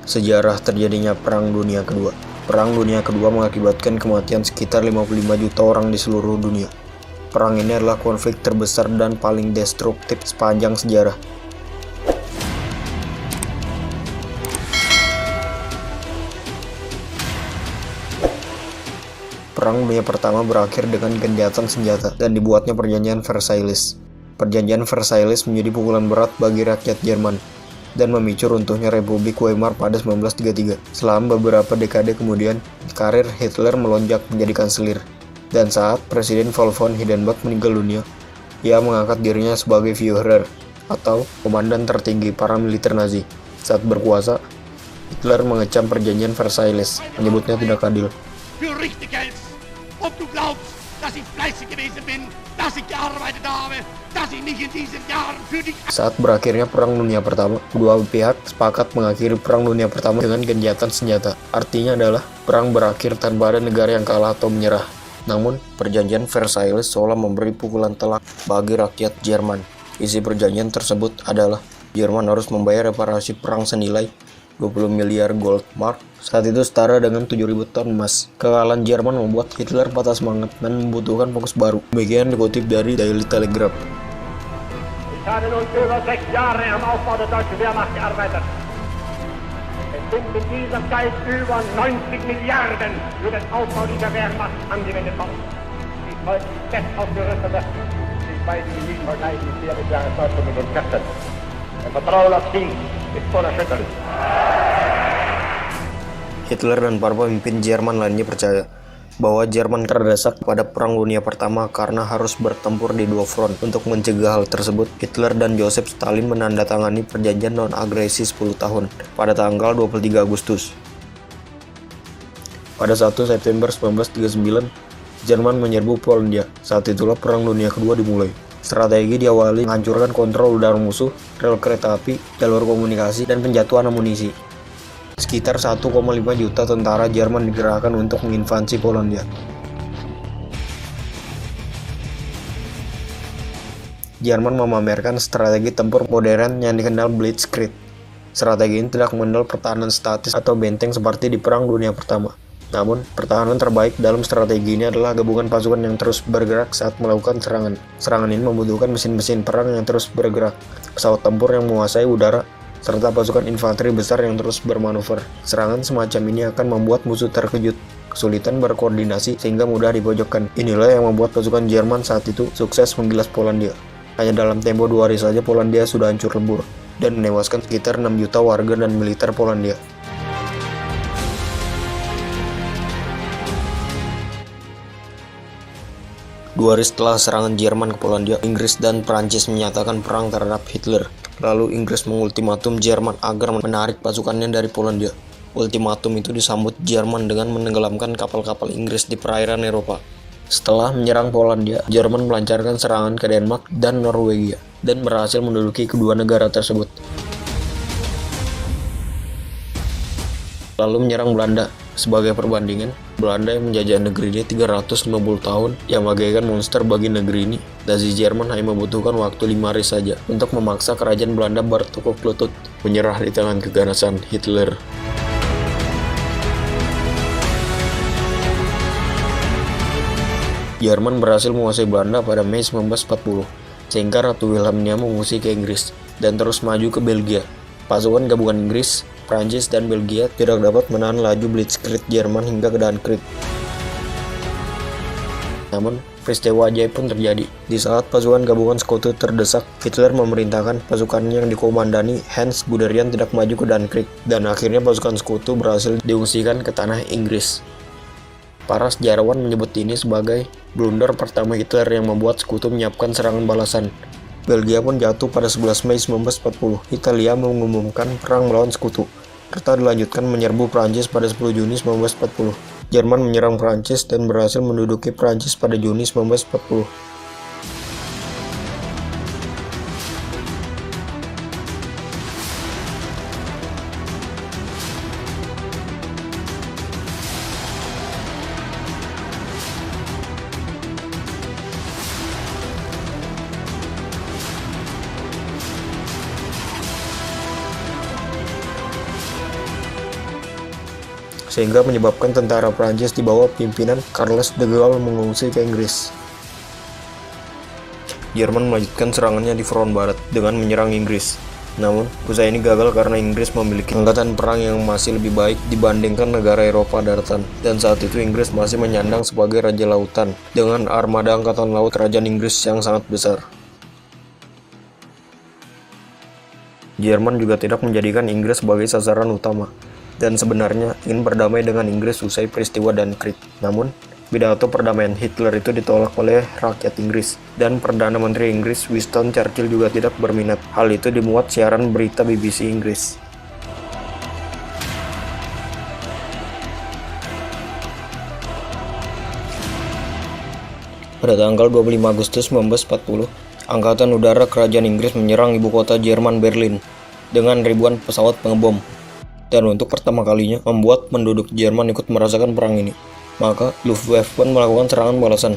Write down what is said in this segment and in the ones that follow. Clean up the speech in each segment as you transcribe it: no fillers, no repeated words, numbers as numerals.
Sejarah terjadinya Perang Dunia Kedua. Perang Dunia Kedua mengakibatkan kematian sekitar 55 juta orang di seluruh dunia. Perang ini adalah konflik terbesar dan paling destruktif sepanjang sejarah. Perang Dunia Pertama berakhir dengan gencatan senjata dan dibuatnya Perjanjian Versailles. Perjanjian Versailles menjadi pukulan berat bagi rakyat Jerman dan memicu runtuhnya Republik Weimar pada 1933. Selama beberapa dekade kemudian, karir Hitler melonjak menjadi kanselir. Dan saat Presiden Paul von Hindenburg meninggal dunia, ia mengangkat dirinya sebagai Führer atau komandan tertinggi para militer Nazi. Saat berkuasa, Hitler mengecam Perjanjian Versailles, menyebutnya tidak adil. Ob du glaubst, dass ich fleißig gewesen bin, dass ich gearbeitet habe, dass ich mich in diesen Jahren für dich... Saat berakhirnya Perang Dunia Pertama, kedua pihak sepakat mengakhiri Perang Dunia Pertama dengan gencatan senjata. Artinya adalah perang berakhir tanpa ada negara yang kalah atau menyerah. Namun, Perjanjian Versailles seolah memberi pukulan telak bagi rakyat Jerman. Isi perjanjian tersebut adalah Jerman harus membayar reparasi perang senilai 20 miliar gold mark, saat itu setara dengan 7.000 ton emas. Kekalahan Jerman membuat Hitler patah semangat dan membutuhkan fokus baru. Demikian dikutip dari Daily Telegraph. Ich habe nun über 6 Jahre am Aufbau der deutschen Wehrmacht gearbeitet. Es sind in dieser Zeit über 90 Milliarden für den Aufbau dieser Wehrmacht angewendet worden. Die heute fest ausgerüstete, die beiden Militäreinheiten des Jahres 1914. Ein Vertrauen auf sie ist unerschütterlich. Hitler dan para pemimpin Jerman lainnya percaya bahwa Jerman terdesak pada Perang Dunia Pertama karena harus bertempur di dua front. Untuk mencegah hal tersebut, Hitler dan Joseph Stalin menandatangani perjanjian non-agresi 10 tahun pada tanggal 23 Agustus. Pada 1 September 1939, Jerman menyerbu Polandia. Saat itulah Perang Dunia Kedua dimulai. Strategi diawali menghancurkan kontrol udara musuh, rel kereta api, jalur komunikasi, dan penjatuhan amunisi. Sekitar 1,5 juta tentara Jerman dikerahkan untuk menginvasi Polandia. Jerman memamerkan strategi tempur modern yang dikenal Blitzkrieg. Strategi ini tidak mengenal pertahanan statis atau benteng seperti di Perang Dunia Pertama. Namun, pertahanan terbaik dalam strategi ini adalah gabungan pasukan yang terus bergerak saat melakukan serangan. Serangan ini membutuhkan mesin-mesin perang yang terus bergerak, pesawat tempur yang menguasai udara, serta pasukan infanteri besar yang terus bermanuver. Serangan semacam ini akan membuat musuh terkejut, kesulitan berkoordinasi sehingga mudah dipojokkan. Inilah yang membuat pasukan Jerman saat itu sukses menggilas Polandia. Hanya dalam tempo 2 hari saja Polandia sudah hancur lebur dan menewaskan sekitar 6 juta warga dan militer Polandia. Dua hari setelah serangan Jerman ke Polandia, Inggris dan Prancis menyatakan perang terhadap Hitler. Lalu Inggris mengultimatum Jerman agar menarik pasukannya dari Polandia. Ultimatum itu disambut Jerman dengan menenggelamkan kapal-kapal Inggris di perairan Eropa. Setelah menyerang Polandia, Jerman melancarkan serangan ke Denmark dan Norwegia dan berhasil menduduki kedua negara tersebut. Lalu menyerang Belanda. Sebagai perbandingan, Belanda yang menjajah negeri ini 350 tahun yang bagaikan monster bagi negeri ini. Nazi Jerman hanya membutuhkan waktu 5 hari saja untuk memaksa kerajaan Belanda bertekuk lutut menyerah di tangan keganasan Hitler. Jerman berhasil menguasai Belanda pada Mei 1940, sehingga Ratu Wilhelmina mengungsi ke Inggris dan terus maju ke Belgia. Pasukan gabungan Inggris, Prancis, dan Belgia tidak dapat menahan laju Blitzkrieg Jerman hingga ke Dunkirk. Namun, peristiwa ajaib pun terjadi. Di saat pasukan gabungan Sekutu terdesak, Hitler memerintahkan pasukannya yang dikomandani Hans Guderian tidak maju ke Dunkirk, dan akhirnya pasukan Sekutu berhasil diungsikan ke tanah Inggris. Para sejarawan menyebut ini sebagai blunder pertama Hitler yang membuat Sekutu menyiapkan serangan balasan. Belgia pun jatuh pada 11 Mei 1940. Italia mengumumkan perang melawan Sekutu, serta dilanjutkan menyerbu Prancis pada 10 Juni 1940. Jerman menyerang Prancis dan berhasil menduduki Prancis pada Juni 1940. sehingga menyebabkan tentara Prancis di bawah pimpinan Charles de Gaulle mengungsi ke Inggris. Jerman melanjutkan serangannya di front barat dengan menyerang Inggris. Namun, usaha ini gagal karena Inggris memiliki angkatan perang yang masih lebih baik dibandingkan negara Eropa daratan, dan saat itu Inggris masih menyandang sebagai raja lautan dengan armada angkatan laut kerajaan Inggris yang sangat besar. Jerman juga tidak menjadikan Inggris sebagai sasaran utama, dan sebenarnya ingin berdamai dengan Inggris usai peristiwa Dunkirk. Namun, pidato perdamaian Hitler itu ditolak oleh rakyat Inggris, dan Perdana Menteri Inggris Winston Churchill juga tidak berminat. Hal itu dimuat siaran berita BBC Inggris. Pada tanggal 25 Agustus 1940, Angkatan Udara Kerajaan Inggris menyerang ibu kota Jerman Berlin dengan ribuan pesawat pengebom, dan untuk pertama kalinya membuat penduduk Jerman ikut merasakan perang ini. Maka Luftwaffe pun melakukan serangan balasan.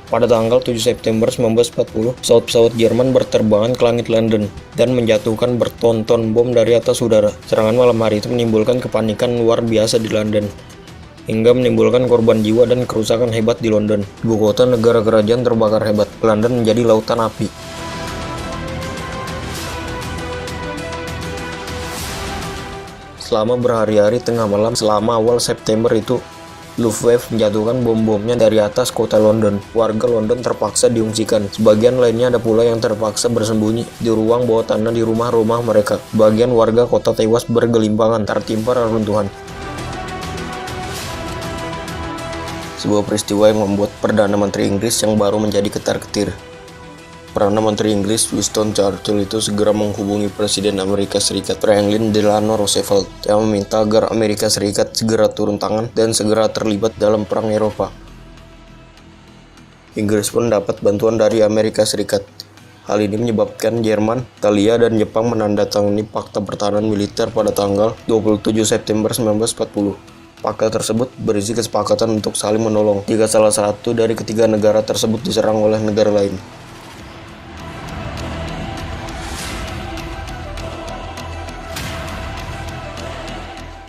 Pada tanggal 7 September 1940, pesawat-pesawat Jerman berterbangan ke langit London dan menjatuhkan bertonton bom dari atas udara. Serangan malam hari itu menimbulkan kepanikan luar biasa di London, hingga menimbulkan korban jiwa dan kerusakan hebat di London. Ibu kota negara kerajaan terbakar hebat. London menjadi lautan api. Selama berhari-hari tengah malam selama awal September itu, Luftwaffe menjatuhkan bom-bomnya dari atas kota London. Warga London terpaksa diungsikan. Sebagian lainnya ada pula yang terpaksa bersembunyi di ruang bawah tanah di rumah-rumah mereka. Sebagian warga kota tewas bergelimpangan tertimpa reruntuhan. Sebuah peristiwa yang membuat Perdana Menteri Inggris yang baru menjadi ketar-ketir. Perdana Menteri Inggris Winston Churchill itu segera menghubungi Presiden Amerika Serikat Franklin Delano Roosevelt yang meminta agar Amerika Serikat segera turun tangan dan segera terlibat dalam perang Eropa. Inggris pun dapat bantuan dari Amerika Serikat. Hal ini menyebabkan Jerman, Italia, dan Jepang menandatangani Fakta Pertahanan Militer pada tanggal 27 September 1940. Fakta tersebut berisi kesepakatan untuk saling menolong jika salah satu dari ketiga negara tersebut diserang oleh negara lain.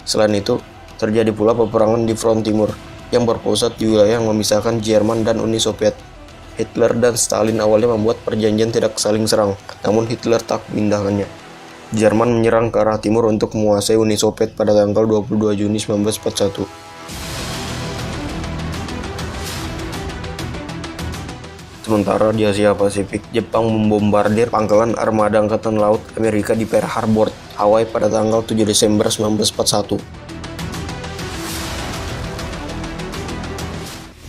Selain itu, terjadi pula peperangan di front timur yang berpusat di wilayah yang memisahkan Jerman dan Uni Soviet. Hitler dan Stalin awalnya membuat perjanjian tidak saling serang, namun Hitler tak mengindahkannya. Jerman menyerang ke arah timur untuk menguasai Uni Soviet pada tanggal 22 Juni 1941. Sementara di Asia Pasifik, Jepang membombardir pangkalan armada angkatan laut Amerika di Pearl Harbor, Hawaii pada tanggal 7 Desember 1941.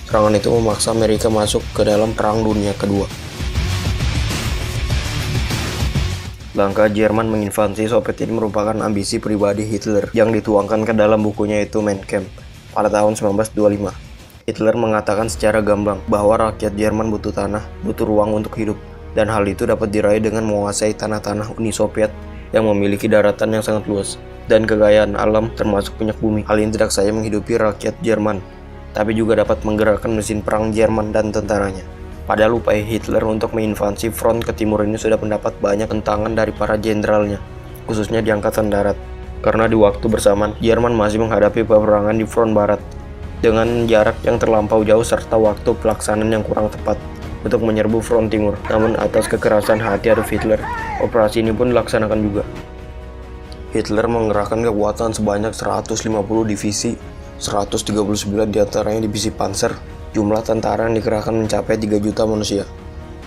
Serangan itu memaksa Amerika masuk ke dalam Perang Dunia Kedua. Langkah Jerman menginvasi Soviet ini merupakan ambisi pribadi Hitler yang dituangkan ke dalam bukunya itu Mein Kampf pada tahun 1925. Hitler mengatakan secara gamblang bahwa rakyat Jerman butuh tanah, butuh ruang untuk hidup, dan hal itu dapat diraih dengan menguasai tanah-tanah Uni Soviet yang memiliki daratan yang sangat luas dan kekayaan alam termasuk minyak bumi. Hal ini tidak saja menghidupi rakyat Jerman, tapi juga dapat menggerakkan mesin perang Jerman dan tentaranya. Padahal upaya Hitler untuk menginvasi front ke timur ini sudah mendapat banyak tentangan dari para jenderalnya, khususnya di Angkatan Darat, karena di waktu bersamaan Jerman masih menghadapi peperangan di front barat dengan jarak yang terlampau jauh serta waktu pelaksanaan yang kurang tepat untuk menyerbu front timur. Namun atas kekerasan hati Adolf Hitler, operasi ini pun dilaksanakan juga. Hitler mengerahkan kekuatan sebanyak 150 divisi, 139 diantaranya divisi panzer. Jumlah tentara yang dikerahkan mencapai 3 juta manusia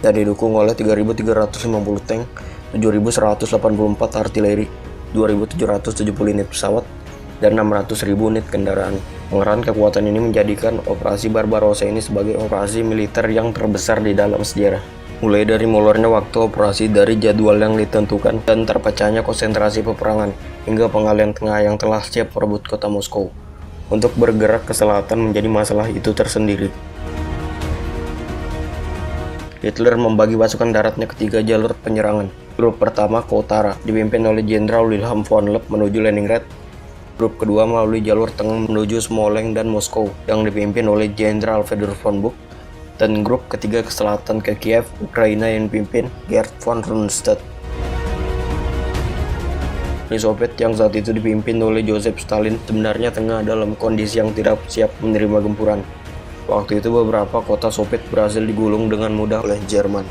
dan didukung oleh 3.350 tank, 7.184 artileri, 2.770 unit pesawat, dan 600.000 unit kendaraan. Pengerahan kekuatan ini menjadikan operasi Barbarossa ini sebagai operasi militer yang terbesar di dalam sejarah. Mulai dari molornya waktu operasi dari jadwal yang ditentukan dan terpecahnya konsentrasi peperangan, hingga pengalian tengah yang telah siap merebut kota Moskow. Untuk bergerak ke selatan menjadi masalah itu tersendiri. Hitler membagi pasukan daratnya ke 3 jalur penyerangan. Grup pertama ke utara, dipimpin oleh Jenderal Wilhelm von Leb menuju Leningrad. Grup kedua melalui jalur tengah menuju Smolensk dan Moskow yang dipimpin oleh Jenderal Fedor von Bock, dan grup ketiga ke selatan ke Kiev, Ukraina yang dipimpin Gerd von Rundstedt. Uni Soviet yang saat itu dipimpin oleh Joseph Stalin sebenarnya tengah dalam kondisi yang tidak siap menerima gempuran. Waktu itu beberapa kota Soviet berhasil digulung dengan mudah oleh Jerman.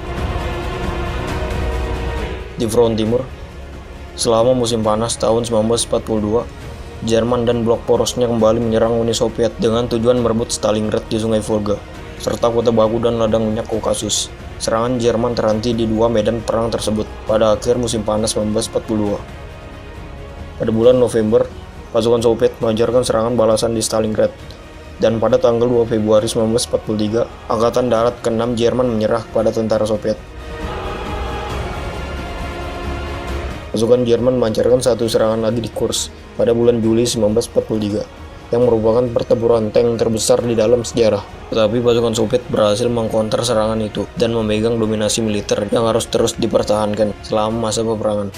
Di front timur, selama musim panas tahun 1942, Jerman dan blok porosnya kembali menyerang Uni Soviet dengan tujuan merebut Stalingrad di Sungai Volga, serta kota baku dan ladang minyak Kaukasus. Serangan Jerman terhenti di dua medan perang tersebut pada akhir musim panas 1942. Pada bulan November, pasukan Soviet melancarkan serangan balasan di Stalingrad, dan pada tanggal 2 Februari 1943, Angkatan Darat ke-6 Jerman menyerah kepada tentara Soviet. Pasukan Jerman melancarkan satu serangan lagi di Kursk pada bulan Juli 1943, yang merupakan pertempuran tank terbesar di dalam sejarah. Tetapi pasukan Soviet berhasil mengkonter serangan itu dan memegang dominasi militer yang harus terus dipertahankan selama masa peperangan.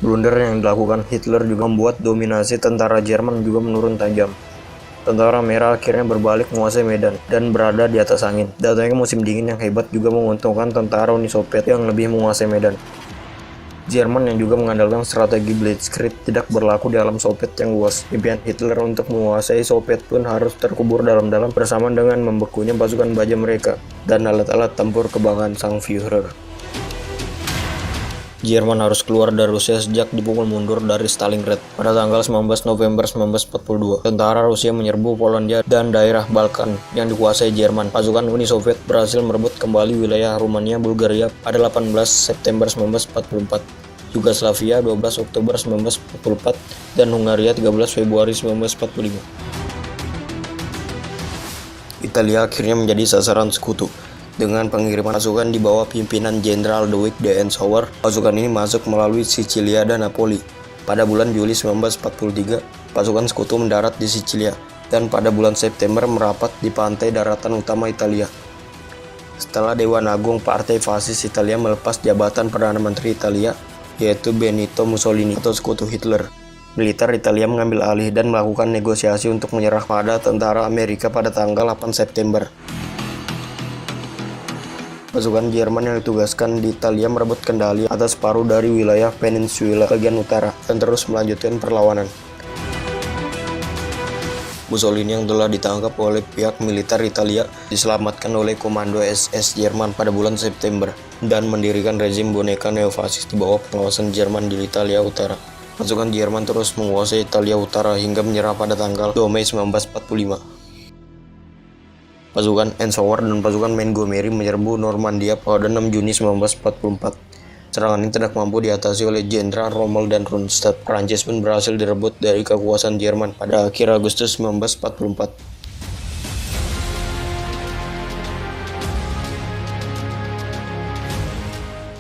Blunder yang dilakukan Hitler juga membuat dominasi tentara Jerman juga menurun tajam. Tentara Merah akhirnya berbalik menguasai Medan dan berada di atas angin. Datangnya musim dingin yang hebat juga menguntungkan tentara Uni Soviet yang lebih menguasai Medan. Jerman yang juga mengandalkan strategi Blitzkrieg tidak berlaku di alam Soviet yang luas. Impian Hitler untuk menguasai Soviet pun harus terkubur dalam-dalam bersama dengan membekunya pasukan baja mereka dan alat-alat tempur kebanggaan sang Führer. Jerman harus keluar dari Rusia sejak dipukul mundur dari Stalingrad. Pada tanggal 19 November 1942, tentara Rusia menyerbu Polandia dan daerah Balkan yang dikuasai Jerman. Pasukan Uni Soviet berhasil merebut kembali wilayah Rumania, Bulgaria pada 18 September 1944, Yugoslavia 12 Oktober 1944, dan Hungaria 13 Februari 1945. Italia akhirnya menjadi sasaran sekutu. Dengan pengiriman pasukan di bawah pimpinan Jenderal Ludwig de Eisenhower, pasukan ini masuk melalui Sicilia dan Napoli. Pada bulan Juli 1943, pasukan sekutu mendarat di Sicilia, dan pada bulan September merapat di pantai daratan utama Italia. Setelah Dewan Agung Partai Fasis Italia melepas jabatan Perdana Menteri Italia, yaitu Benito Mussolini atau sekutu Hitler, militer Italia mengambil alih dan melakukan negosiasi untuk menyerah pada tentara Amerika pada tanggal 8 September. Pasukan Jerman yang ditugaskan di Italia merebut kendali atas separuh dari wilayah peninsula bagian utara dan terus melanjutkan perlawanan. Mussolini yang telah ditangkap oleh pihak militer Italia diselamatkan oleh komando SS Jerman pada bulan September dan mendirikan rezim boneka neofasis di bawah pengawasan Jerman di Italia Utara. Pasukan Jerman terus menguasai Italia Utara hingga menyerah pada tanggal 2 Mei 1945. Pasukan Eisenhower dan pasukan Montgomery menyerbu Normandia pada 6 Juni 1944. Serangan ini tidak mampu diatasi oleh Jenderal Rommel dan Rundstedt. Prancis pun berhasil direbut dari kekuasaan Jerman pada akhir Agustus 1944.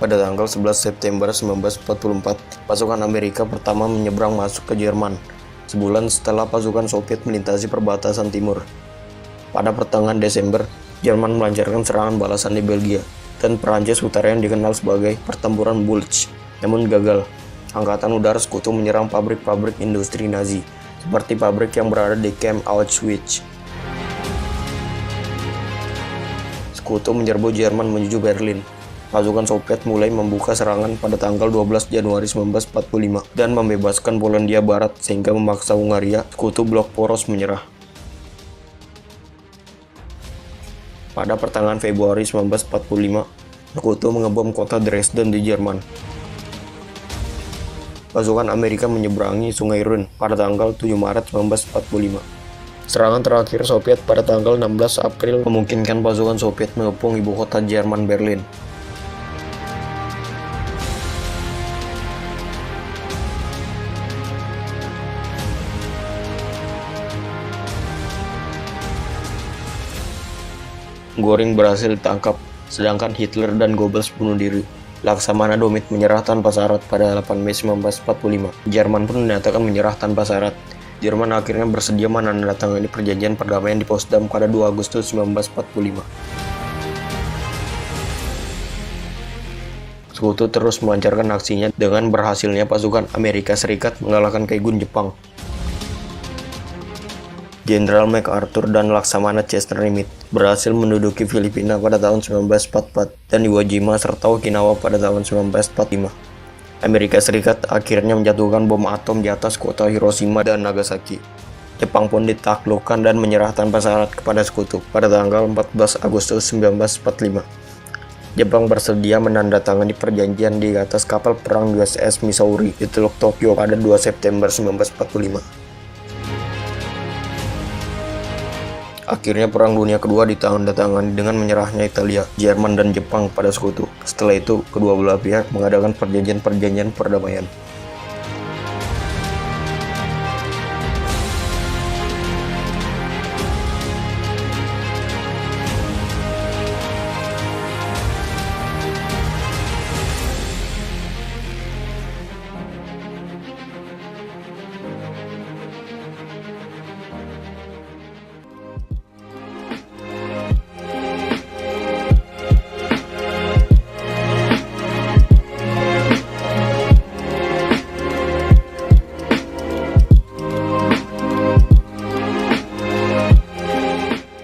Pada tanggal 11 September 1944, pasukan Amerika pertama menyeberang masuk ke Jerman, sebulan setelah pasukan Soviet melintasi perbatasan timur. Pada pertengahan Desember, Jerman melancarkan serangan balasan di Belgia, dan Perancis Utara yang dikenal sebagai Pertempuran Bulge, namun gagal. Angkatan Udara Sekutu menyerang pabrik-pabrik industri Nazi, seperti pabrik yang berada di Camp Auschwitz. Sekutu menyerbu Jerman menuju Berlin. Pasukan Soviet mulai membuka serangan pada tanggal 12 Januari 1945 dan membebaskan Polandia Barat sehingga memaksa Hungaria, Sekutu blok poros, menyerah. Pada pertengahan Februari 1945, Sekutu mengebom kota Dresden di Jerman. Pasukan Amerika menyeberangi Sungai Rhine pada tanggal 7 Maret 1945. Serangan terakhir Soviet pada tanggal 16 April memungkinkan pasukan Soviet mengepung ibu kota Jerman, Berlin. Göring berhasil ditangkap, sedangkan Hitler dan Goebbels bunuh diri. Laksamana Domit menyerah tanpa syarat pada 8 Mei 1945. Jerman pun menyatakan menyerah tanpa syarat. Jerman akhirnya bersedia menandatangani perjanjian perdamaian di Potsdam pada 2 Agustus 1945. Sekutu terus melancarkan aksinya dengan berhasilnya pasukan Amerika Serikat mengalahkan Kaigun Jepang. Jenderal MacArthur dan Laksamana Chester Nimitz berhasil menduduki Filipina pada tahun 1944 dan Iwo Jima serta Okinawa pada tahun 1945. Amerika Serikat akhirnya menjatuhkan bom atom di atas kota Hiroshima dan Nagasaki. Jepang pun ditaklukkan dan menyerah tanpa syarat kepada sekutu pada tanggal 14 Agustus 1945. Jepang bersedia menandatangani perjanjian di atas kapal perang USS Missouri di Teluk Tokyo pada 2 September 1945. Akhirnya Perang Dunia Kedua ditandatangani dengan menyerahnya Italia, Jerman, dan Jepang pada sekutu. Setelah itu, kedua belah pihak mengadakan perjanjian-perjanjian perdamaian.